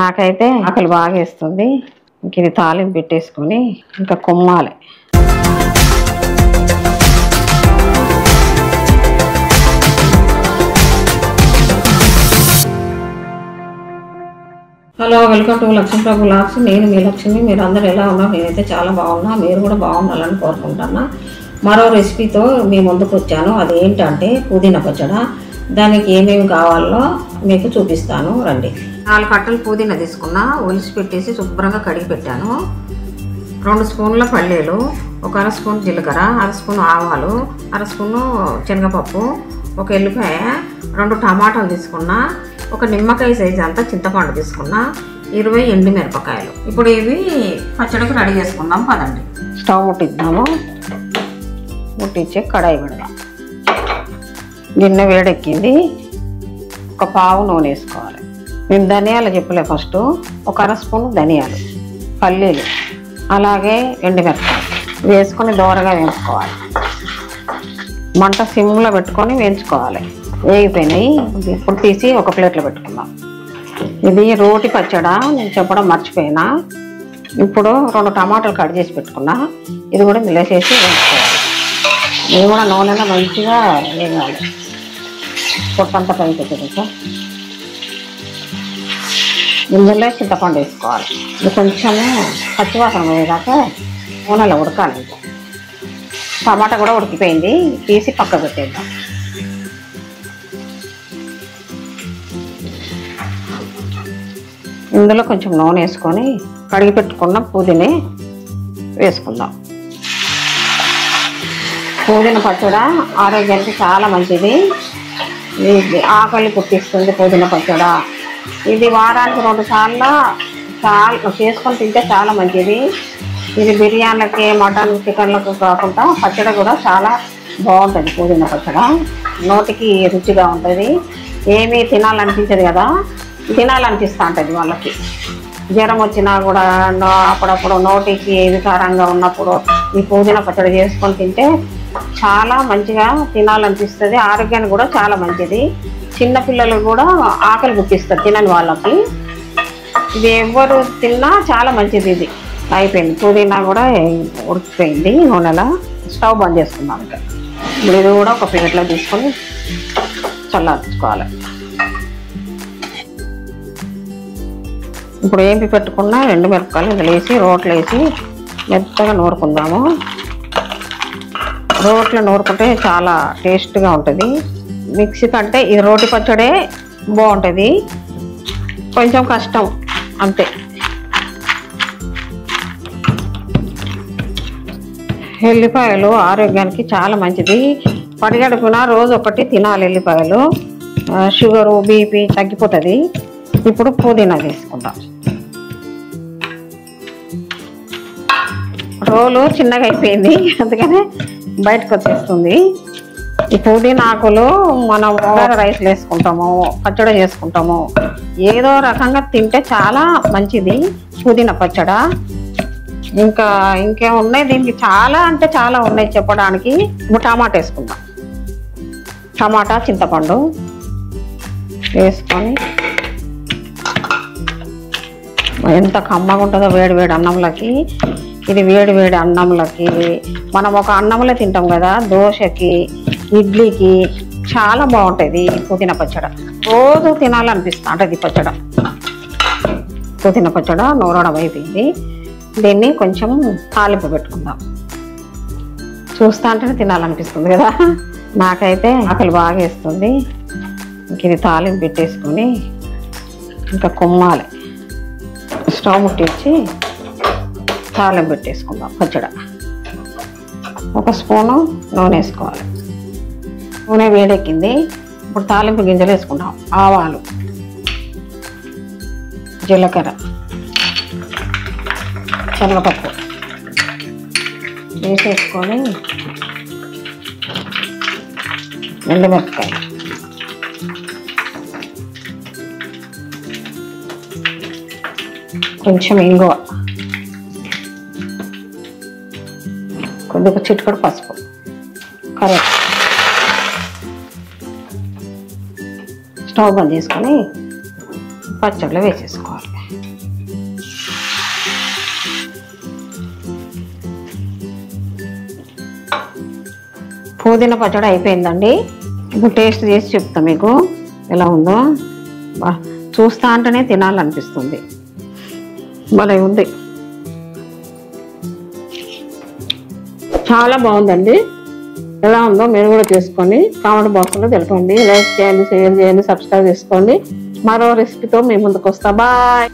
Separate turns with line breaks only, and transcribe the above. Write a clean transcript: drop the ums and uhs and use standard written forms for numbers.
నాకైతే ఆకలి బాగా వేస్తుంది. ఇంక ఇది తాలింపు పెట్టేసుకొని ఇంకా కుమ్మాలి. Hello, welcome to Lakshmi Prabhu vlogs. నేను మీ లక్ష్మి. మీరు అందరూ ఎలా ఉన్నారు? నేనైతే చాలా బాగున్నా. మీరు కూడా బాగుండాలని కోరుకుంటున్నా. మరో రెసిపీతో మీ ముందుకు వచ్చాను. అదేంటంటే పుదీనా పచ్చడి. దానికి ఏమేమి కావాలో మీకు చూపిస్తాను, రండి. 4 కట్టలు పుదీనా తీసుకున్నా, ఒలిసి పెట్టేసి శుభ్రంగా కడిగి పెట్టాను. 2 స్పూన్ల పల్లీలు, 1 అర స్పూన్ జీలకర్ర, 1 స్పూన్ ఆవాలు, 1 స్పూను శనగపప్పు, 1 ఎల్లిపాయ, 2 టమాటాలు తీసుకున్నా, 1 నిమ్మకాయ సైజు అంతా చింతపండు తీసుకున్నా, 20 ఎండుమిరపకాయలు. ఇప్పుడు ఇవి పచ్చడికి రెడీ చేసుకుందాం, పదండి. స్టవ్ ముట్టిద్దాము. ముట్టించి కడాయి పెడదాం. గిన్నె వేడెక్కింది. 1 పావు నూనె వేసుకోవాలి. నేను ధనియాలు చెప్పలే. ఫస్ట్ 1 అర స్పూన్ ధనియాలు, పల్లీలు, అలాగే ఎండుమిరపకాయలు వేసుకొని దోరగా వేయించుకోవాలి. మంట సిమ్లో పెట్టుకొని వేయించుకోవాలి. వేగిపోయినాయి. ఇప్పుడు తీసి ఒక ప్లేట్లో పెట్టుకుందాం. ఇది రోటి పచ్చడా, నేను చెప్పడం మర్చిపోయినా. ఇప్పుడు 2 టమాటాలు కట్ చేసి పెట్టుకున్నా. ఇది కూడా మిలేసేసి వేయించుకోవాలి. ఇది కూడా నూనెలో మంచిగా వేయాలి. పొట్టంతా పైకి పెట్టేది. ఇందులో చింతపండు వేసుకోవాలి. ఇది కొంచెము పచ్చివాసన పోయేదాకా నూనెలో ఉడకాలి. టమాటా కూడా ఉడికిపోయింది. తీసి పక్క పెట్టేద్దాం. ఇందులో కొంచెం నూనె వేసుకొని కడిగి పెట్టుకున్న పుదీనా వేసుకుందాం. పుదీనా పచ్చడి ఆరోగ్యానికి చాలా మంచిది. ఇది ఆకలి పుట్టిస్తుంది. పుదీనా పచ్చడి ఇది వారానికి 2 సార్లు చాలా చేసుకొని తింటే చాలా మంచిది. ఇది బిర్యానీలకి, మటన్, చికెన్లకు కాకుండా పచ్చడి కూడా చాలా బాగుంటుంది. పుదీనా పచ్చడి నోటికి రుచిగా ఉంటుంది. ఏమీ తినాలనిపించదు కదా, తినాలనిపిస్తూ ఉంటుంది వాళ్ళకి. జ్వరం వచ్చినా కూడా అప్పుడప్పుడు నోటికి వికారంగా ఉన్నప్పుడు ఈ పుదీనా పచ్చడి చేసుకొని తింటే చాలా మంచిగా తినాలనిపిస్తుంది. ఆరోగ్యానికి కూడా చాలా మంచిది. చిన్నపిల్లలు కూడా ఆకలి పుట్టిస్తారు తినని వాళ్ళకి. ఇది ఎవరు తిన్నా చాలా మంచిది. ఇది అయిపోయింది. పుదీనా కూడా ఉడికిపోయింది నూనెలో. స్టవ్ బంద్ చేసుకుందాం. ఇప్పుడు ఇది కూడా ఒక ప్లేట్లో తీసుకొని చల్లార్చుకోవాలి. ఇప్పుడు ఏంపి పెట్టుకున్న ఎండుమిరపకాయలు ఇందులో వేసి రోట్లో వేసి మెత్తగా నూరుకుందాము. రోట్లో నూరుకుంటే చాలా టేస్ట్గా ఉంటుంది. మిక్సీ కంటే ఇది రోటి పచ్చడే బాగుంటుంది. కొంచెం కష్టం అంతే. ఎల్లిపాయలు ఆరోగ్యానికి చాలా మంచిది. పడిగడుపున రోజు 1 తినాలి ఎల్లిపాయలు. షుగరు, బీపీ తగ్గిపోతుంది. ఇప్పుడు పుదీనా తీసుకుంటాం. రోలు చిన్నగా అయిపోయింది, అందుకనే బయటకు వచ్చేస్తుంది. ఈ పుదీనా ఆకులు మనం రైస్లో వేసుకుంటాము, పచ్చడి చేసుకుంటాము. ఏదో రకంగా తింటే చాలా మంచిది పుదీనా పచ్చడి. ఇంకేమున్నాయి దీనికి? చాలా అంటే చాలా ఉన్నాయి చెప్పడానికి. ఇప్పుడు టమాటా వేసుకుందాం. టమాటా, చింతపండు వేసుకొని ఎంత కమ్మగా ఉంటుందో వేడి వేడి అన్నంలోకి. ఇది వేడి వేడి అన్నంలోకి మనం ఒక అన్నంలో తింటాం కదా, దోశకి, ఇడ్లీకి చాలా బాగుంటుంది పుదీనా పచ్చడి. రోజు తినాలనిపిస్తూ ఉంటుంది పచ్చడి. పుదీనా పచ్చడి నూరడం అయిపోయింది. దీన్ని కొంచెం తాలింపు పెట్టుకుందాం. చూస్తా అంటేనే తినాలనిపిస్తుంది కదా. నాకైతే ఆకలి బాగా వేస్తుంది. ఇంక ఇది తాలింపు పెట్టేసుకొని ఇంకా కుమ్మాలి. స్టవ్ ముట్టించి తాలింపు పెట్టేసుకుందాం. పచ్చడి 1 స్పూను నూనె వేసుకోవాలి. నూనె వేడెక్కింది. ఇప్పుడు తాలింపు గింజలు వేసుకుంటాం. ఆవాలు, జీలకర్ర, శనగపప్పు వేసేసుకొని ఎండుమిరపకాయ, కొంచెం ఇంగువ, కొద్దిగా చిటికెడు పసుపు, కరివేపాకు. స్టవ్ బంద్ చేసుకొని పచ్చడిలో వేసేసుకోవాలి. పుదీనా పచ్చడి అయిపోయిందండి. ఇప్పుడు టేస్ట్ చేసి చెప్తా మీకు ఎలా ఉందో. చూస్తా అంటేనే తినాలనిపిస్తుంది. భలే ఉంది, చాలా బాగుందండి. ఎలా ఉందో మీరు కూడా చేసుకొని కామెంట్ బాక్స్లో తెలపండి. లైక్ చేయండి, షేర్ చేయండి, సబ్స్క్రైబ్ చేసుకోండి. మరో రెసిపీతో మీ ముందుకు వస్తా. బాయ్.